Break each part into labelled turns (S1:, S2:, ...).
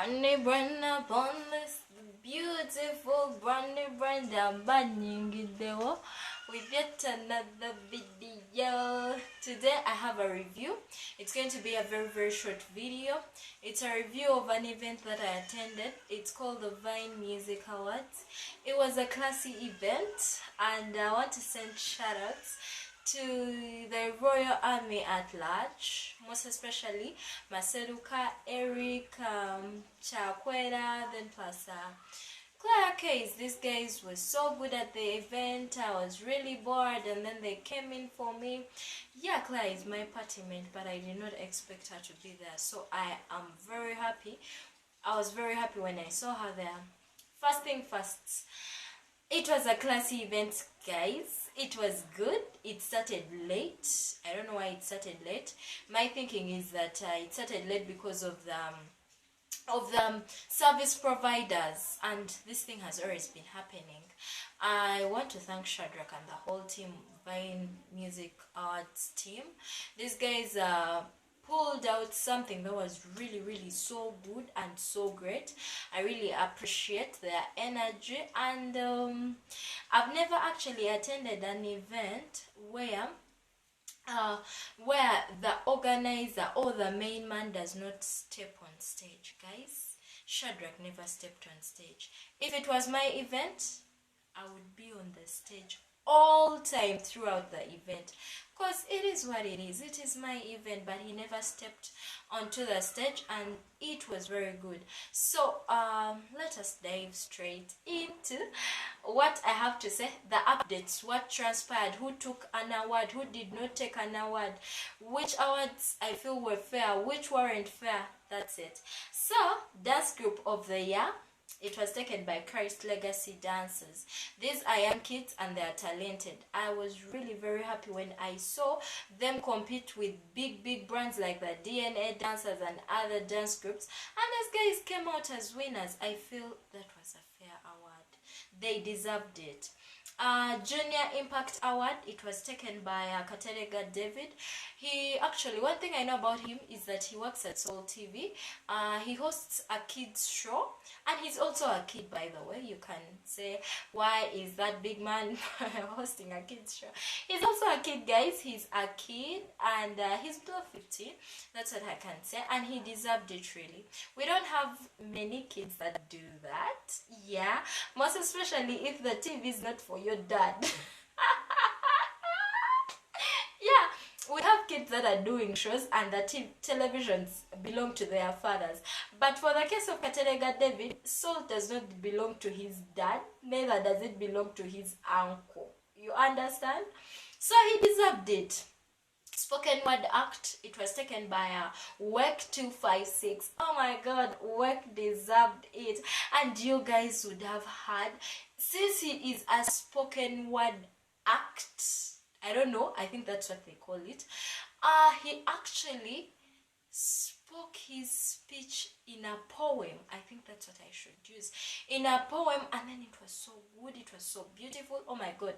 S1: Brandy brand upon this beautiful brandy brand I'm banging it there with yet another video. Today I have a review. It's going to be a very short video. It's a review of an event that I attended. It's called the Vine Music Awards. It was a classy event and I want to send shoutouts to the Royal Army at large, most especially Maseruka, Eric, Chakwera, then plus Clara Case. These guys were so good at the event. I was really bored and then they came in for me. Yeah, Clara is my party mate, but I did not expect her to be there, so I am very happy. I was very happy when I saw her there. First thing first, it was a classy event, guys. It was good. It started late. I don't know why it started late. My thinking is that it started late because of the service providers, and this thing has always been happening. I want to thank Shadrach and the whole team, Vine Music Arts team. These guys pulled out something that was really so good and so great. I really appreciate their energy, and I've never actually attended an event where the organizer or the main man does not step on stage, guys. Shadrach never stepped on stage. If it was my event, I would be on the stage all time throughout the event, because it is what it is. It is my event, but he never stepped onto the stage and it was very good. So let us dive straight into what I have to say, the updates, what transpired, who took an award, who did not take an award, which awards I feel were fair, which weren't fair. That's it. So, dance group of the year, it was taken by Christ Legacy Dancers. These are young kids and they are talented. I was really very happy when I saw them compete with big brands like the DNA Dancers and other dance groups, and these guys came out as winners. I feel that was a fair award. They deserved it. Junior Impact Award, it was taken by Katerega David. He actually, one thing I know about him is that he works at Soul TV. He hosts a kids show, and he's also a kid, by the way. You can say, why is that big man hosting a kids show? He's also a kid, guys. He's a kid, and he's below 15. That's what I can say, and he deserved it, really. We don't have many kids that do that, yeah, most especially if the TV is not for your dad. Yeah, we have kids that are doing shows and the televisions belong to their fathers. But for the case of Katerega David, soul does not belong to his dad, neither does it belong to his uncle. You understand? So he deserved it. Spoken word act, it was taken by WEC 256. Oh my god, WEC deserved it. And you guys would have heard, since he is a spoken word act, I don't know, I think that's what they call it, he actually spoke his speech in a poem. I think that's what I should use, in a poem, and then it was so good, it was so beautiful. Oh my god,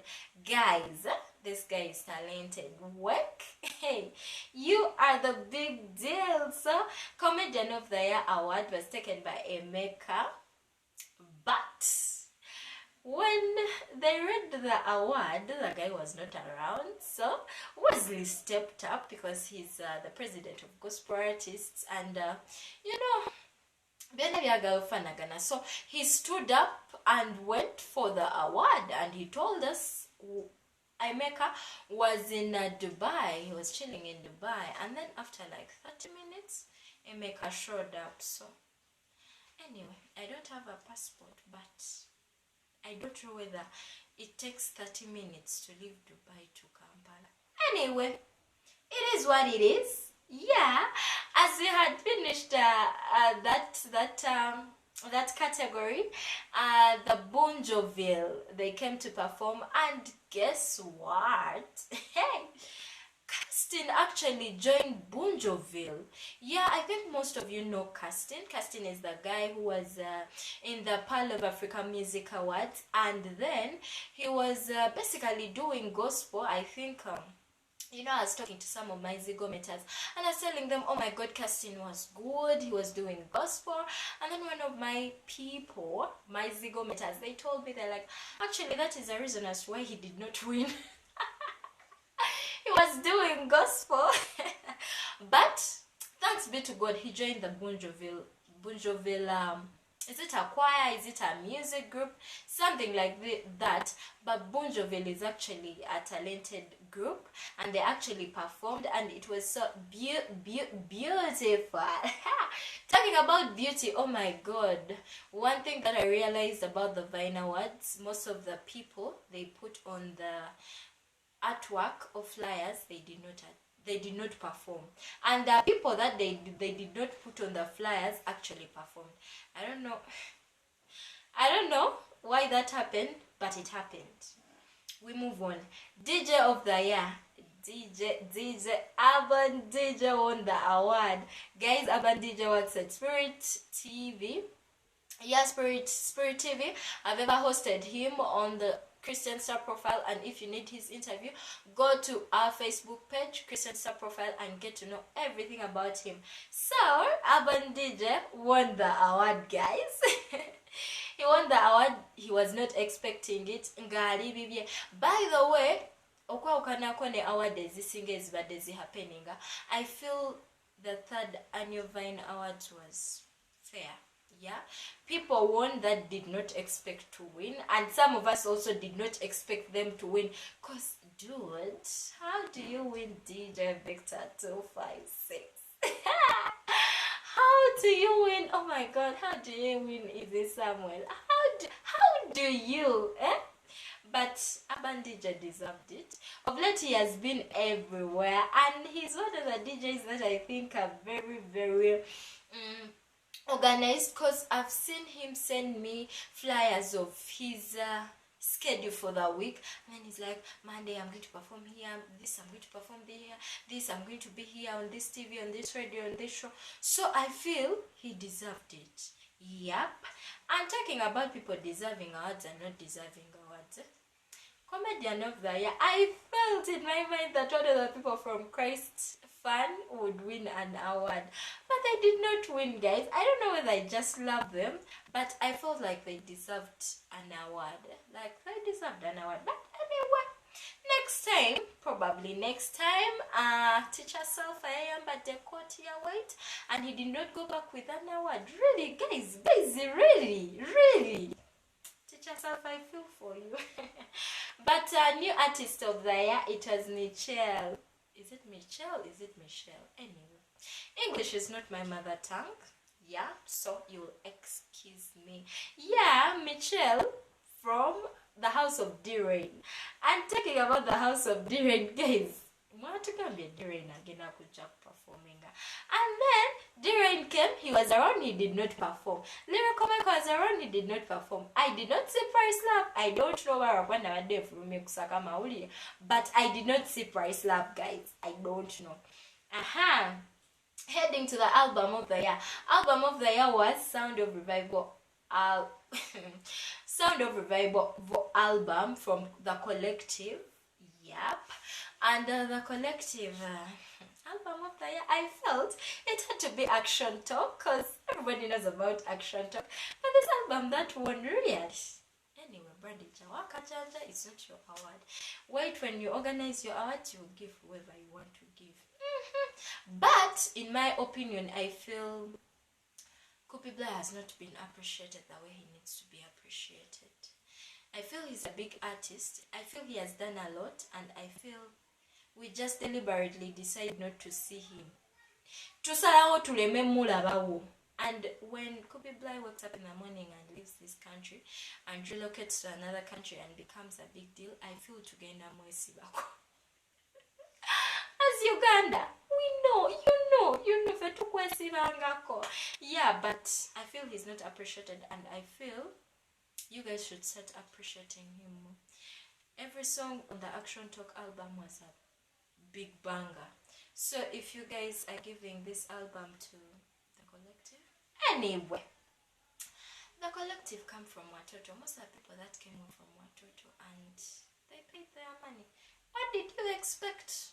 S1: guys, this guy is talented. Work, hey, you are the big deal. So Comedian of the Year award was taken by Emeka, but when they read the award, the guy was not around, so Wesley stepped up because he's the president of gospel artists, and you know, so he stood up and went for the award, and he told us Emeka was in Dubai. He was chilling in Dubai, and then after like 30 minutes, Emeka showed up. So anyway, I don't have a passport, but I don't know whether it takes 30 minutes to leave Dubai to Kampala. Anyway, it is what it is. Yeah, as we had finished that category, the Bonjoville, they came to perform, and guess what? Hey, Castin actually joined Bonjoville. Yeah, I think most of you know Castin. Castin is the guy who was in the Pearl of Africa Music Awards, and then he was basically doing gospel. I think you know, I was talking to some of my zigometers and I was telling them, oh my god, casting was good, he was doing gospel. And then one of my people, my zigometers, they told me, they're like, actually that is the reason as to why he did not win. He was doing gospel. But thanks be to God, he joined the Bunjoville, is it a choir, is it a music group, something like that. But Bunjoville is actually a talented group, and they actually performed, and it was so beautiful. Talking about beauty, oh my god, one thing that I realized about the Vine Awards, most of the people they put on the artwork of flyers, they did not perform, and the people that they did not put on the flyers actually performed. I don't know why that happened, but it happened. We move on. DJ of the year, DJ Urban DJ won the award. Guys, Urban DJ works at Spirit TV. Yeah, Spirit TV. I've ever hosted him on the Christian Star Profile, and if you need his interview, go to our Facebook page, Christian Star Profile, and get to know everything about him. So Urban DJ won the award, guys. He won the award. He was not expecting it. By the way, award happening. I feel the third annual Vine Awards was fair. Yeah, people won that did not expect to win, and some of us also did not expect them to win. Cause dude, how do you win DJ Victor 256? How do you win? Oh my god, how do you win Izzy Samuel? How do you But Urban DJ deserved it. Of late he has been everywhere, and he's one of the DJs that I think are very, very organized, because I've seen him send me flyers of his schedule for the week, and then he's like, Monday I'm going to perform here, this I'm going to perform here, this I'm going to be here on this TV, on this radio, on this show. So I feel he deserved it. Yep. And talking about people deserving awards and not deserving awards, Comedian of the Year, I felt in my mind that one of the people from Christ Fan would win an award, but they did not win, guys. I don't know whether I just love them, but I felt like they deserved an award. Like, they deserved an award. But anyway, next time, probably next time, teacher self I am, but the court here wait, and he did not go back with an award. Really, guys, really. Teacher self, I feel for you. But new artist of the year, it was Michelle. Is it Michelle? Is it Michelle? Anyway, English is not my mother tongue. Yeah, so you'll excuse me. Yeah, Michelle from the House of D-Rain. And talking about the House of D-Rain, guys, what can be D-Rain again? I could just performing. And then D-Rain came, he was around, he did not perform. Lyrical Mike was around, he did not perform. I did not see Price Lab. I don't know where I nowadays from Kusaka Mauli, but I did not see Price Lab, guys. I don't know. Heading to the album of the year. Album of the year was Sound of Revival. Sound of Revival album from The Collective. Yep. And the Collective album of the year, I felt it had to be Action Talk, because everybody knows about Action Talk. But this album that won, really. Anyway, Brandy Chawaka Jaja, it's not your award. Wait, when you organize your awards, you give whoever you want to give. But in my opinion, I feel Kopi Blah has not been appreciated the way he needs to be appreciated. I feel he's a big artist. I feel he has done a lot, and I feel we just deliberately decide not to see him. And when Kobe Bly wakes up in the morning and leaves this country and relocates to another country and becomes a big deal, I feel to gain a mwesi bako. As Uganda, we know, you know, yeah, but I feel he's not appreciated, and I feel you guys should start appreciating him more. Every song on the Action Talk album was a big banger. So if you guys are giving this album to The Collective, anyway, The Collective come from Watoto. Most of the people that came from Watoto, and they paid their money. What did you expect?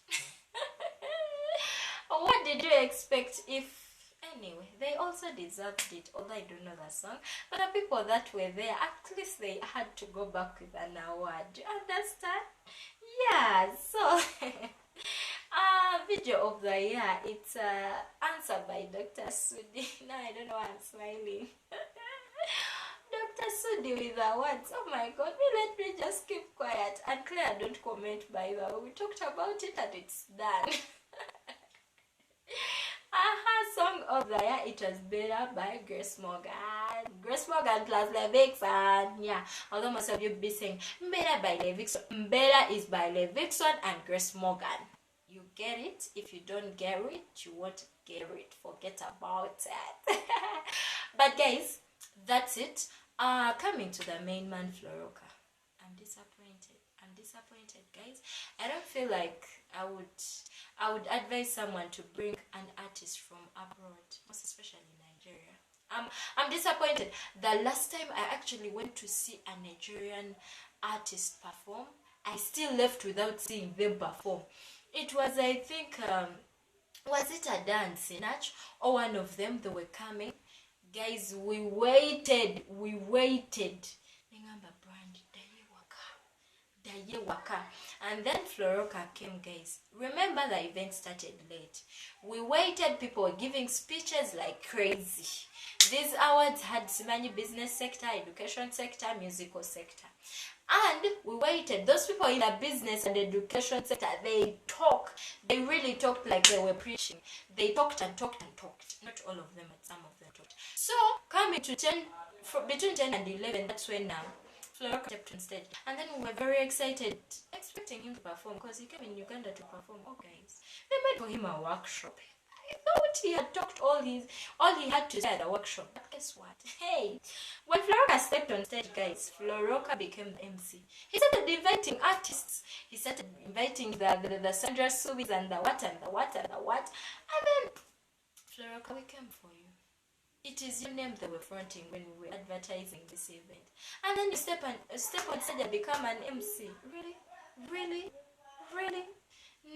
S1: What did you expect if... Anyway, they also deserved it, although I don't know the song. But the people that were there, at least they had to go back with an award. Do you understand? Yeah, so... video of the year, it's answered by Dr. Sudi. Now I don't know why I'm smiling. Dr. Sudi with awards. Oh my god, let me just keep quiet. And Claire, don't comment by the way. We talked about it and it's done. Song of the year, it was Better by Grace Morgan. Grace Morgan plus Levixon. Yeah, although most of you be saying Better by Levixon. Better is by Levixon and Grace Morgan. You get it? If you don't get it, you won't get it. Forget about it. But guys, that's it. Coming to the main man, Florocka. I'm disappointed, guys. I don't feel like I would advise someone to bring an artist from abroad, most especially Nigeria. I'm disappointed. The last time I actually went to see a Nigerian artist perform, I still left without seeing them perform. It was, I think, was it a dance in Natch or one of them? They were coming. Guys, we waited. And then Florocka came, guys. Remember, the event started late. We waited. People were giving speeches like crazy. These awards had Simanyi business sector, education sector, musical sector. And we waited. Those people in the business and education sector, they talk. They really talked like they were preaching. They talked and talked and talked. Not all of them, but some of them talked. So, coming to 10, between 10 and 11, that's when Florocka stepped on stage. And then we were very excited, expecting him to perform, because he came in Uganda to perform. Oh, guys, they made for him a workshop. I thought he had talked all he had to say at the workshop. But guess what? Hey, when Florocka stepped on stage, guys, Florocka became the MC. He started inviting artists. He started inviting the Sandra Subis and the what. And then, Florocka, we came for you. It is your name they were fronting when we were advertising this event. And then you step on stage and become an MC. Really?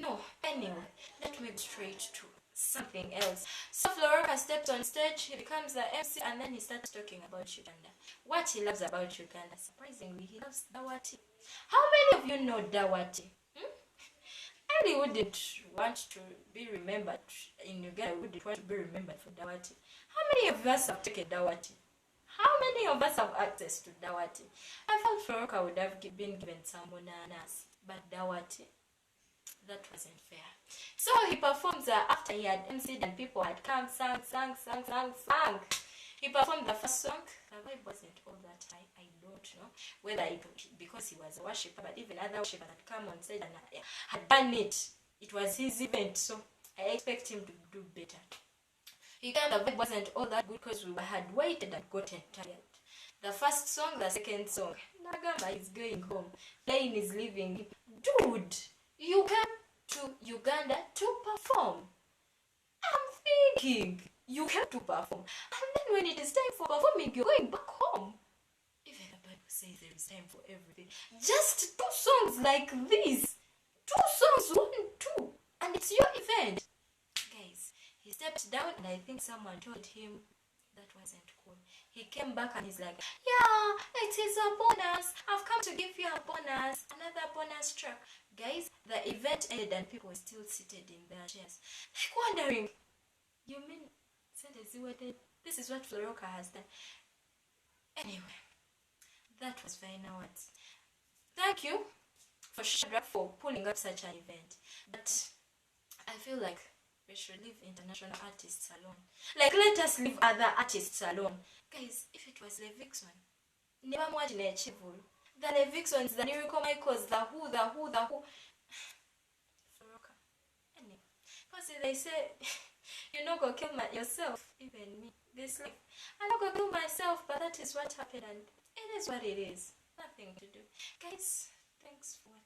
S1: No. Anyway, let me go straight to something else. So Florocka steps on stage, he becomes the MC, and then he starts talking about Uganda. What he loves about Uganda, surprisingly, he loves Dawati. How many of you know Dawati? I really wouldn't want to be remembered in Uganda. I wouldn't want to be remembered for Dawati. How many of us have taken Dawati? How many of us have access to Dawati? I felt Florocka would have been given some bananas, but Dawati, that wasn't fair. So he performs after he had MC'd and people had come, sang. He performed the first song. The vibe wasn't all that high. I don't know whether because he was a worshipper, but even other worshippers had come on stage and had done it. It was his event, so I expect him to do better. The vibe wasn't all that good because we had waited and gotten tired. The first song, the second song, Nagamba is going home. Lane is leaving. Dude, you came to Uganda to perform. I'm thinking, you came to perform. And then when it is time for performing, you're going back home. Even the Bible says there is time for everything. Just 2 songs like this. 2 songs, 1, 2. And it's your event. Guys, he stepped down and I think someone told him that wasn't cool. He came back and he's like, yeah, it is a bonus. I've come to give you a bonus. Another bonus track. Guys, the event ended and people were still seated in their chairs. Like wondering, you mean this is what Florocka has done? Anyway, that was fine awards. Thank you for Shadrach for pulling up such an event. But I feel like we should leave international artists alone. Like, let us leave other artists alone. Guys, if it was Levixon, never more than achievable. The Levixons, the Lyrical Michaels, the who. Florocka. Anyway, because they say, you're not going to kill yourself, even me, this life. I'm not going to kill myself, but that is what happened, and it is what it is. Nothing to do. Guys, thanks for watching.